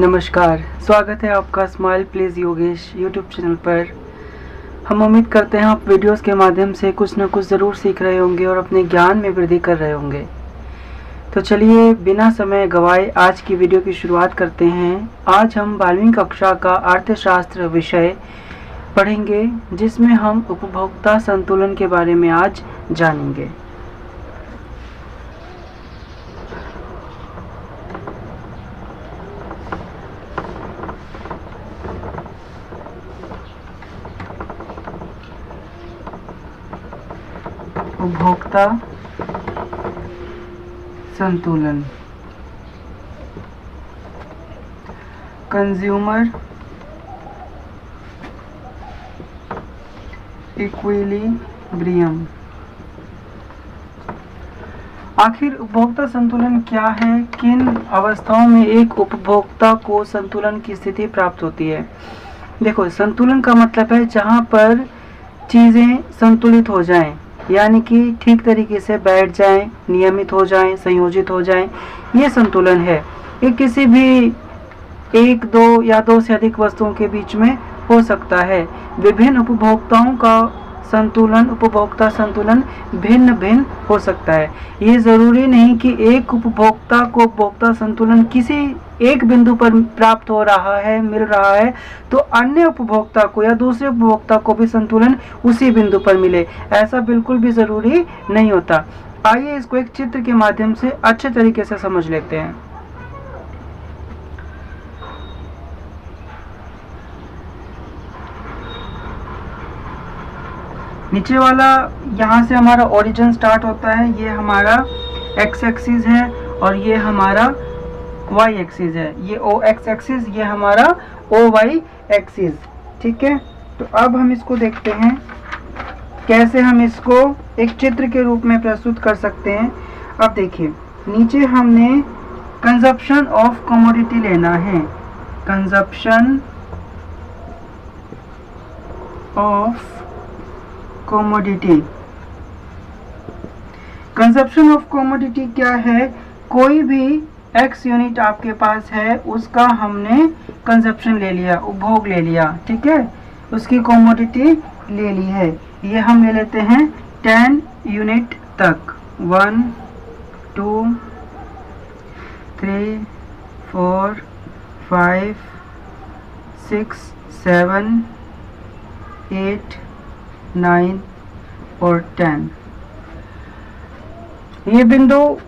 नमस्कार, स्वागत है आपका smile please Yogesh YouTube channel पर। हम उम्मीद करते हैं आप वीडियोस के माध्यम से कुछ न कुछ ज़रूर सीख रहे होंगे और अपने ज्ञान में वृद्धि कर रहे होंगे। तो चलिए बिना समय गवाए आज की वीडियो की शुरुआत करते हैं। आज हम 12वीं कक्षा का अर्थशास्त्र विषय पढ़ेंगे, जिसमें हम उपभोक्ता संतुलन के बारे में आज जानेंगे। उपभोक्ता संतुलन, कंज्यूमर इक्विलिब्रियम। आखिर उपभोक्ता संतुलन क्या है? किन अवस्थाओं में एक उपभोक्ता को संतुलन की स्थिति प्राप्त होती है? देखो, संतुलन का मतलब है जहाँ पर चीज़ें संतुलित हो जाएं, यानी कि ठीक तरीके से बैठ जाएं, नियमित हो जाएं, संयोजित हो जाएं, ये संतुलन है। ये किसी भी एक, दो या दो से अधिक वस्तुओं के बीच में हो सकता है। विभिन्न उपभोक्ताओं का संतुलन, उपभोक्ता संतुलन भिन्न भिन्न हो सकता है। ये ज़रूरी नहीं कि एक उपभोक्ता को उपभोक्ता संतुलन किसी एक बिंदु पर प्राप्त हो रहा है, मिल रहा है, तो अन्य उपभोक्ता को या दूसरे उपभोक्ता को भी संतुलन उसी बिंदु पर मिले, ऐसा बिल्कुल भी ज़रूरी नहीं होता। आइए इसको एक चित्र के माध्यम से अच्छे तरीके से समझ लेते हैं। नीचे वाला यहाँ से हमारा ओरिजिन स्टार्ट होता है, ये हमारा एक्स एक्सिस है और ये हमारा वाई एक्सिस है। ये ओ एक्स एक्सिस, ये हमारा ओ वाई एक्सिस। ठीक है, तो अब हम इसको देखते हैं कैसे हम इसको एक चित्र के रूप में प्रस्तुत कर सकते हैं। अब देखिए, नीचे हमने कंजप्शन ऑफ कमोडिटी लेना है। Consumption of commodity. Consumption of commodity क्या है? कोई भी एक्स यूनिट आपके पास है, उसका हमने कंजप्शन ले लिया, उपभोग ले लिया। ठीक है, उसकी कमोडिटी ले ली है। ये हम ले लेते हैं 10 यूनिट तक। 1 2 3 4 5 6 7 8 9 और 10। ये बिंदु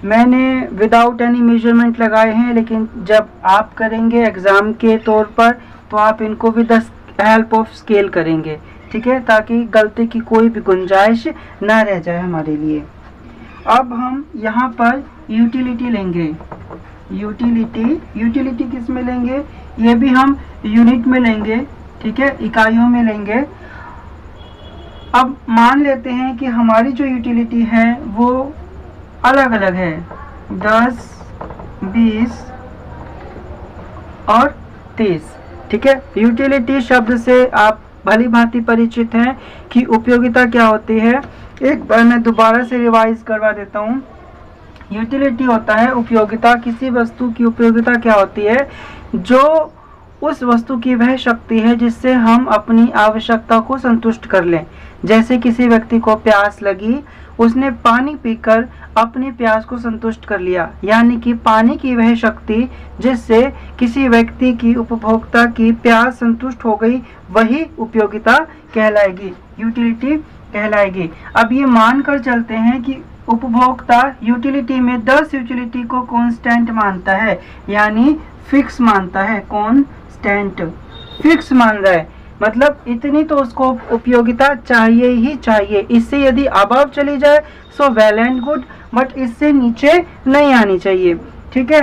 मैंने विदाउट एनी मेजरमेंट लगाए हैं, लेकिन जब आप करेंगे एग्ज़ाम के तौर पर तो आप इनको with the help of scale करेंगे। ठीक है, ताकि गलती की कोई भी गुंजाइश ना रह जाए हमारे लिए। अब हम यहाँ पर यूटिलिटी लेंगे। यूटिलिटी किस में लेंगे? ये भी हम यूनिट में लेंगे। ठीक है, इकाइयों में लेंगे। अब मान लेते हैं कि हमारी जो यूटिलिटी है वो अलग अलग है, 10, 20 और 30। ठीक है, यूटिलिटी शब्द से आप भली भांति परिचित हैं कि उपयोगिता क्या होती है। एक बार मैं दोबारा से रिवाइज करवा देता हूँ। यूटिलिटी होता है उपयोगिता। किसी वस्तु की उपयोगिता क्या होती है? जो उस वस्तु की वह शक्ति है जिससे हम अपनी आवश्यकता को संतुष्ट कर लें। जैसे किसी व्यक्ति को प्यास लगी, उसने पानी पीकर अपनी प्यास को संतुष्ट कर लिया, यानी कि पानी की वह शक्ति जिससे किसी व्यक्ति की, उपभोक्ता की प्यास संतुष्ट हो गई, वही उपयोगिता कहलाएगी, यूटिलिटी कहलाएगी। अब ये मानकर चलते हैं कि उपभोक्ता यूटिलिटी में 10 यूटिलिटी को कांस्टेंट मानता है, यानी फिक्स मानता है। कांस्टेंट फिक्स मान रहा है, मतलब इतनी तो उसको उपयोगिता चाहिए ही चाहिए। इससे यदि अबव चली जाए so well and good, but इससे नीचे नहीं आनी चाहिए। ठीक है,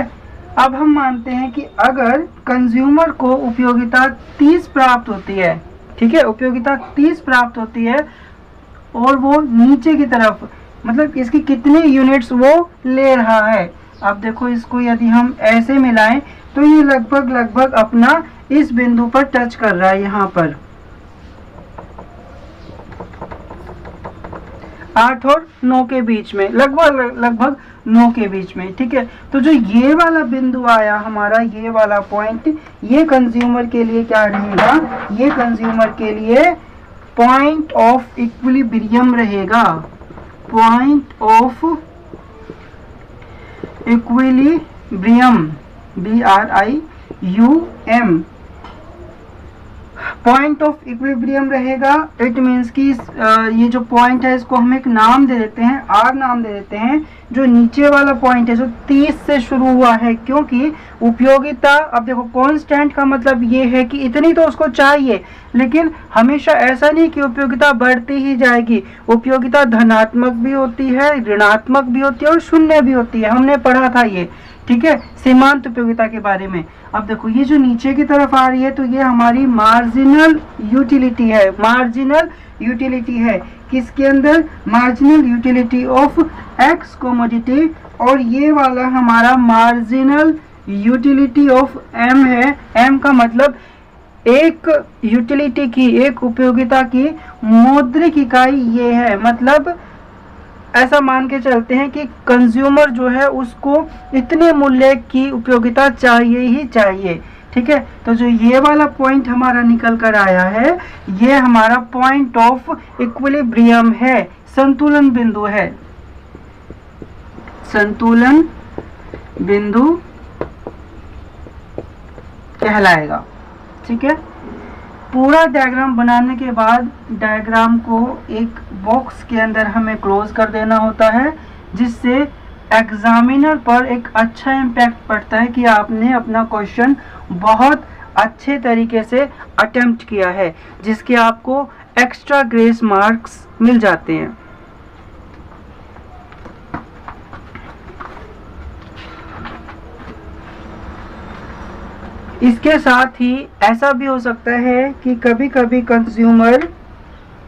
अब हम मानते हैं कि अगर कंज्यूमर को उपयोगिता 30 प्राप्त होती है, ठीक है, उपयोगिता 30 प्राप्त होती है और वो नीचे की तरफ, मतलब इसकी कितने यूनिट्स वो ले रहा है। अब देखो, इसको यदि हम ऐसे मिलाएं तो ये लगभग अपना इस बिंदु पर टच कर रहा है यहाँ पर। 8 और 9 के बीच में, लगभग 9 के बीच में, ठीक है। तो जो ये वाला बिंदु आया हमारा, ये वाला पॉइंट, ये कंज्यूमर के लिए क्या रहेगा, ये कंज्यूमर के लिए पॉइंट ऑफ इक्विलिब्रियम रहेगा, point of equilibrium, BRIUM, point of equilibrium रहेगा। इट मीन्स कि ये जो पॉइंट है इसको हम एक नाम दे देते हैं, R नाम दे देते हैं। जो नीचे वाला पॉइंट है जो 30 से शुरू हुआ है, क्योंकि उपयोगिता, अब देखो कांस्टेंट का मतलब ये है कि इतनी तो उसको चाहिए, लेकिन हमेशा ऐसा नहीं कि उपयोगिता बढ़ती ही जाएगी। उपयोगिता धनात्मक भी होती है, ऋणात्मक भी होती है और शून्य भी होती है, हमने पढ़ा था ये, ठीक है, सीमांत उपयोगिता के बारे में। अब देखो ये जो नीचे की तरफ आ रही है तो ये हमारी मार्जिनल यूटिलिटी है, मार्जिनल यूटिलिटी है। किसके अंदर, marginal utility of x commodity, और ये वाला हमारा मार्जिनल यूटिलिटी ऑफ एम है। एम का मतलब एक यूटिलिटी की, एक उपयोगिता की मौद्रिक इकाई ये है, मतलब ऐसा मान के चलते हैं कि कंज्यूमर जो है उसको इतने मूल्य की उपयोगिता चाहिए ही चाहिए, ठीक है। तो जो ये वाला पॉइंट हमारा निकल कर आया है, ये हमारा पॉइंट ऑफ इक्विलिब्रियम है, संतुलन बिंदु है, संतुलन बिंदु कहलाएगा, ठीक है। पूरा डायग्राम बनाने के बाद डायग्राम को एक बॉक्स के अंदर हमें क्लोज कर देना होता है, जिससे एग्जामिनर पर एक अच्छा इम्पैक्ट पड़ता है कि आपने अपना क्वेश्चन बहुत अच्छे तरीके से अटेम्प्ट किया है, जिसके आपको एक्स्ट्रा ग्रेस मार्क्स मिल जाते हैं। इसके साथ ही ऐसा भी हो सकता है कि कभी कभी कंज्यूमर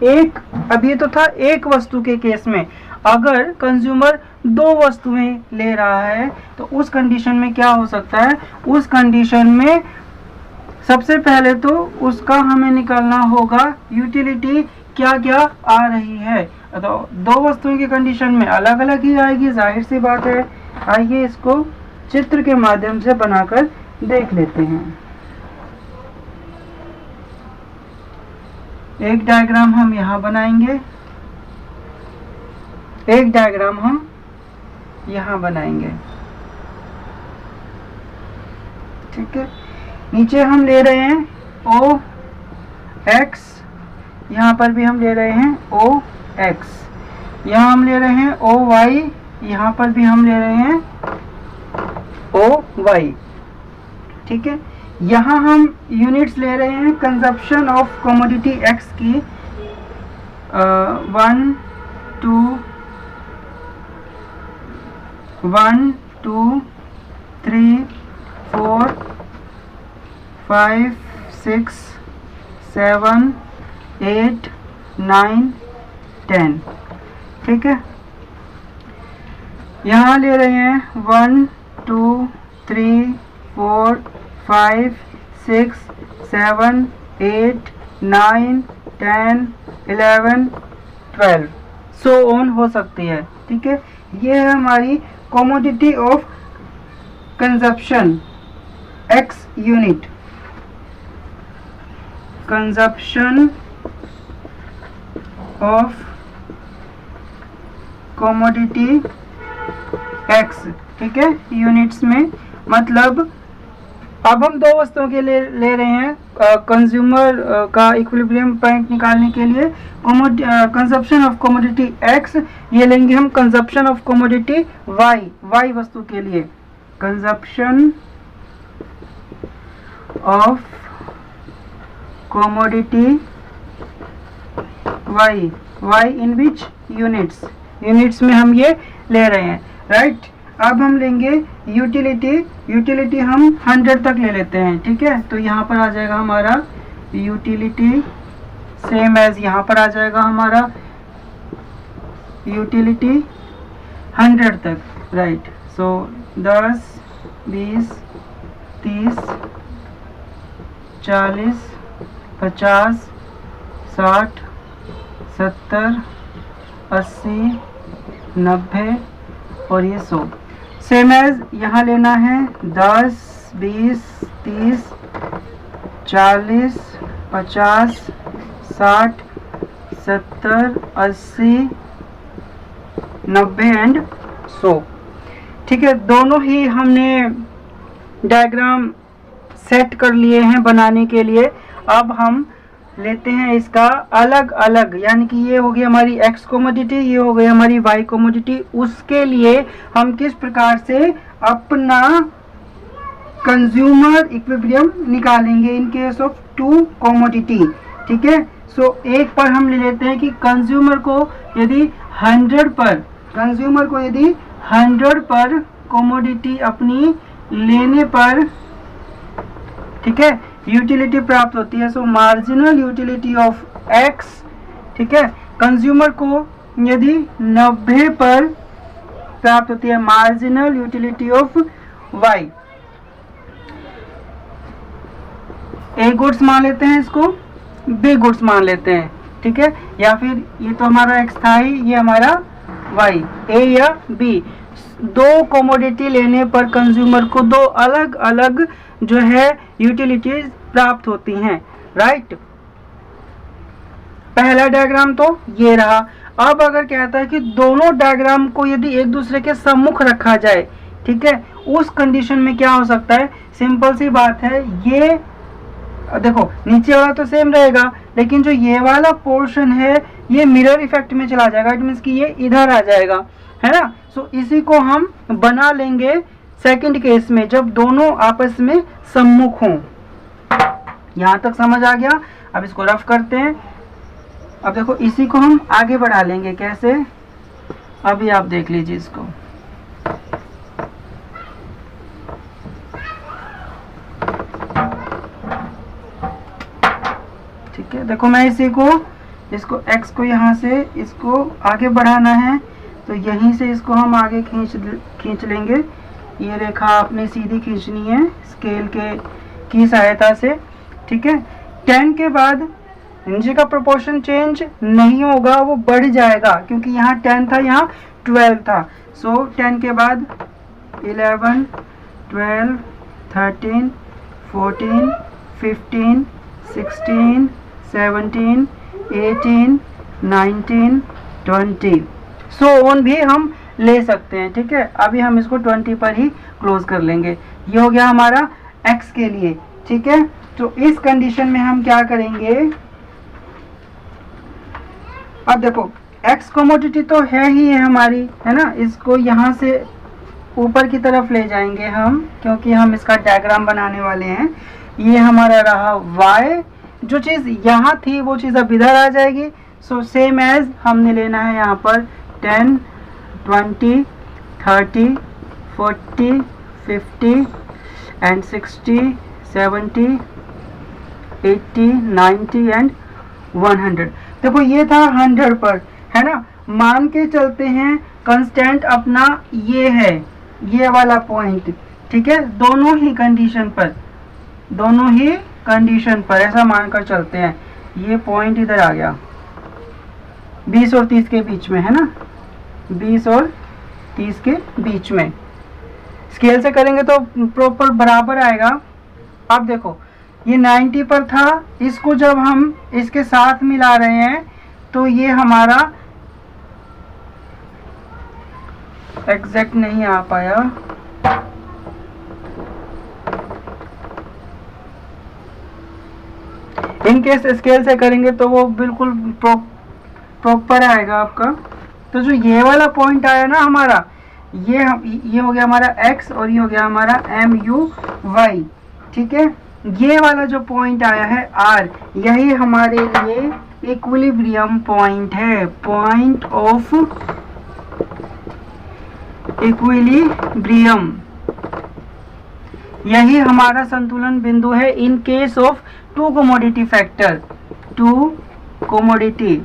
एक, अब ये तो था एक वस्तु के केस में, अगर कंज्यूमर 2 वस्तुएं ले रहा है तो उस कंडीशन में क्या हो सकता है, उस कंडीशन में सबसे पहले तो उसका हमें निकालना होगा यूटिलिटी क्या क्या आ रही है। तो 2 वस्तुओं की कंडीशन में अलग अलग ही आएगी, जाहिर सी बात है। आइए इसको चित्र के माध्यम से बनाकर देख लेते हैं। एक डायग्राम हम यहाँ बनाएंगे, एक डायग्राम हम यहाँ बनाएंगे, ठीक है। नीचे हम ले रहे हैं OX, यहाँ पर भी हम ले रहे हैं OX, यहाँ हम ले रहे हैं OY, यहाँ पर भी हम ले रहे हैं OY, ठीक है। यहाँ हम यूनिट्स ले रहे हैं कंजप्शन ऑफ कमोडिटी एक्स की 1 2 3 4 5 6 7 8 9 10, ठीक है। यहाँ ले रहे हैं 1 2 3 4 5 6 7 8 9 10 11 12 सो ऑन हो सकती है, ठीक है। ये है हमारी commodity of consumption x unit, consumption of commodity x, ठीक है, यूनिट्स में। मतलब अब हम 2 वस्तुओं के लिए ले रहे हैं कंज्यूमर का इक्विलिब्रियम पॉइंट निकालने के लिए। कंजप्शन ऑफ कमोडिटी एक्स, ये लेंगे हम कंजप्शन ऑफ कमोडिटी वाई वस्तु के लिए, consumption of commodity Y in which units में हम ये ले रहे हैं, राइट। अब हम लेंगे यूटिलिटी हम 100 तक ले लेते हैं, ठीक है। तो यहाँ पर आ जाएगा हमारा यूटिलिटी सेम एज यहाँ पर आ जाएगा हमारा यूटिलिटी 100 तक, राइट। सो 10 20 30 40 50 60 70 80, 90 और ये 100। सेम एज यहाँ लेना है 10, 20, 30, 40, 50, 60, 70, 80, 90 एंड 100। ठीक है, दोनों ही हमने डायग्राम सेट कर लिए हैं बनाने के लिए। अब हम लेते हैं इसका अलग अलग, यानी कि ये हो गई हमारी एक्स कोमोडिटी, ये हो गई हमारी वाई कोमोडिटी। उसके लिए हम किस प्रकार से अपना कंज्यूमर इक्विलिब्रियम निकालेंगे in case of two commodity. ठीक है, सो एक पर हम ले लेते हैं कि कंज्यूमर को यदि 100 पर कोमोडिटी अपनी लेने पर, ठीक है, यूटिलिटी प्राप्त होती है। सो मार्जिनल यूटिलिटी ऑफ एक्स, ठीक है, कंज्यूमर को यदि 90 पर प्राप्त होती है marginal utility of Y. A goods मान लेते हैं, इसको बी गुड्स मान लेते हैं। ठीक है, या फिर ये तो हमारा एक्स था ही, ये हमारा वाई, ए या बी। दो कोमोडिटी लेने पर कंज्यूमर को दो अलग अलग जो है यूटिलिटीज प्राप्त होती हैं। राइट, पहला डायग्राम तो ये रहा। अब अगर कहता है कि दोनों डायग्राम को यदि एक दूसरे के सम्मुख रखा जाए, ठीक है, उस कंडीशन में क्या हो सकता है? सिंपल सी बात है, ये देखो नीचे वाला तो सेम रहेगा, लेकिन जो ये वाला पोर्शन है ये मिरर इफेक्ट में चला जाएगा। इट मीन्स कि ये इधर आ जाएगा, है ना। सो इसी को हम बना लेंगे सेकंड केस में, जब दोनों आपस में सम्मुख हों। यहां तक समझ आ गया। अब इसको रफ करते हैं। अब देखो इसी को हम आगे बढ़ा लेंगे, कैसे, अभी आप देख लीजिए इसको। ठीक है, देखो मैं इसको x को यहाँ से इसको आगे बढ़ाना है, तो यहीं से इसको हम आगे खींच लेंगे। ये रेखा आपने सीधी खींचनी है स्केल की सहायता से। ठीक है, 10 के बाद नीचे का प्रोपोर्शन चेंज नहीं होगा, वो बढ़ जाएगा, क्योंकि यहाँ 10 था, यहाँ 12 था। सो 10 के बाद 11, 12, 13, 14, 15, 16, 17, 18, 19, 20, सो ऑन भी हम ले सकते हैं। ठीक है, अभी हम इसको 20 पर ही क्लोज कर लेंगे। ये हो गया हमारा x के लिए। ठीक है, तो इस कंडीशन में हम क्या करेंगे, अब देखो x कमोडिटी तो है ही है हमारी, है ना। इसको यहाँ से ऊपर की तरफ ले जाएंगे हम, क्योंकि हम इसका डायग्राम बनाने वाले हैं। ये हमारा रहा y, जो चीज़ यहाँ थी वो चीज़ अब इधर आ जाएगी। सो सेम एज हमने लेना है यहाँ पर 10, 20, 30, 40, 50 एंड 60, 70, 80, 90 एंड 100। देखो ये था 100 पर, है ना। मान के चलते हैं कांस्टेंट अपना ये है, ये वाला पॉइंट। ठीक है, दोनों ही कंडीशन पर ऐसा मानकर चलते हैं। ये पॉइंट इधर आ गया 20 और 30 के बीच में, है ना, 20 और 30 के बीच में। स्केल से करेंगे तो प्रॉपर बराबर आएगा। अब देखो ये 90 पर था, इसको जब हम इसके साथ मिला रहे हैं तो ये हमारा एग्जैक्ट नहीं आ पाया। इन केस स्केल से करेंगे तो वो बिल्कुल प्रॉपर आएगा आपका। तो जो ये वाला पॉइंट आया ना हमारा, ये हो गया हमारा x और ये हो गया हमारा MUY। ठीक है, ये वाला जो पॉइंट आया है R, यही हमारे लिए इक्विलिब्रियम पॉइंट है, पॉइंट ऑफ इक्विलिब्रियम। यही हमारा संतुलन बिंदु है in case of two commodity factor, two commodity.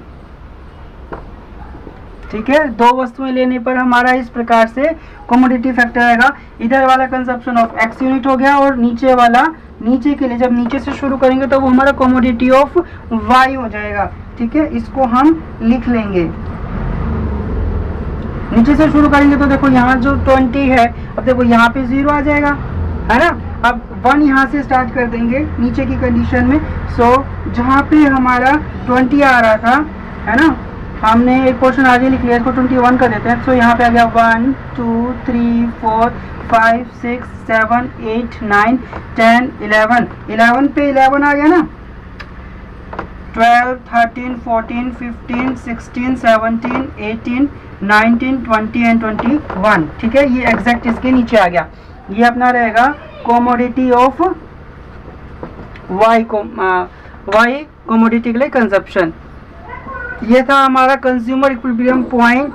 ठीक है, दो वस्तुएं लेने पर हमारा इस प्रकार से कोमोडिटी फैक्टर आएगा। इधर वाला कंजप्शन ऑफ x यूनिट हो गया, और नीचे वाला, नीचे के लिए जब नीचे से शुरू करेंगे तो वो हमारा कोमोडिटी ऑफ y हो जाएगा। ठीक है, इसको हम लिख लेंगे। नीचे से शुरू करेंगे तो देखो यहाँ जो 20 है, अब देखो यहाँ पे 0 आ जाएगा, है ना। अब 1 यहाँ से स्टार्ट कर देंगे नीचे की कंडीशन में। सो जहाँ पे हमारा 20 आ रहा था, है ना, हमने एक पोर्शन आगे लिख लिया, इसको 21 कर देते हैं। सो यहाँ पे आ गया 1 2 3 4 5 6 7 8 9 10 11 11 पे 11 आ गया ना, 12 13 14 15 16 17 18 19 20 एंड 21, ठीक है। ये एग्जैक्ट इसके नीचे आ गया। ये अपना रहेगा कमोडिटी ऑफ वाई कमोडिटी के लिए कंजप्शन। ये था हमारा consumer equilibrium point.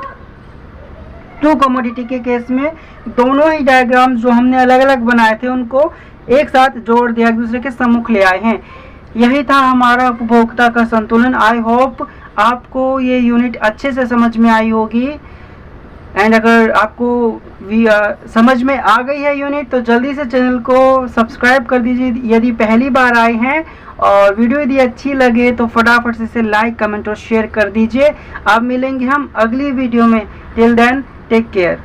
Two commodity के केस में दोनों ही डायग्राम जो हमने अलग अलग बनाए थे उनको एक साथ जोड़ दिया, एक दूसरे के सम्मुख ले आए हैं। यही था हमारा उपभोक्ता का संतुलन। आई होप आपको ये यूनिट अच्छे से समझ में आई होगी। एंड अगर आपको समझ में आ गई है यूनिट तो जल्दी से चैनल को सब्सक्राइब कर दीजिए यदि पहली बार आए हैं, और वीडियो यदि अच्छी लगे तो फटाफट से इसे लाइक कमेंट और शेयर कर दीजिए। अब मिलेंगे हम अगली वीडियो में। Till then take care.